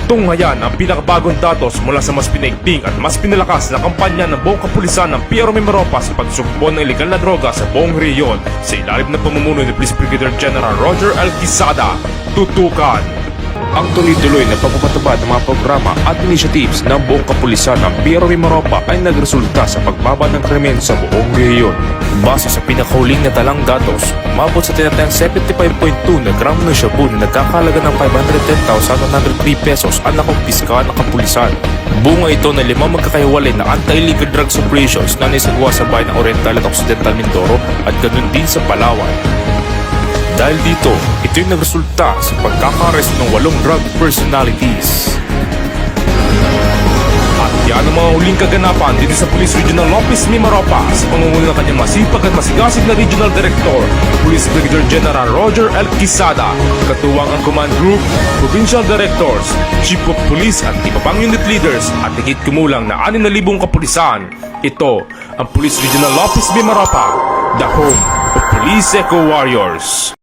Tunghayan ang pinakabagong datos mula sa mas pinaigting at mas pinalakas na kampanya ng buong kapulisan ng Piero Mimaropa sa pagsugpo ng ilegal na droga sa buong rehiyon sa ilalim ng pamumuno ni Police Brigadier General Roger L. Quezada. Tutukan ang tuloy-tuloy na pagpapatupad ng mga programa at initiatives ng buong kapulisan ng Piero Mimaropa ay nagresulta sa pagbaba ng krimen sa buong rehiyon. Base sa pinakahuling na talang datos, umabot sa tinatayang 75.2 na gramo ng shabu na nagkakalaga ng 510,103 pesos ang nakumpiska ng kapulisan. Bunga ito ng 5 magkakahiwalay na anti-illegal drugs operations na naisagawa sa bayan ng Oriental at Occidental Mindoro at ganun din sa Palawan. Dahil dito, ito'y nagresulta sa pagkaka-arrest ng 8 drug personalities. At yan ang mga huling kaganapan dito sa Police Regional Office Mimaropa sa pangunguna ng kanyang masipag at masigasig na Regional Director, Police Brigadier General Roger L. Quezada, katuwang ang Command Group, Provincial Directors, Chief of Police at iba pang unit leaders at higit kumulang na 6,000 kapulisan. Ito ang Police Regional Office Mimaropa, the home of Police Eco Warriors.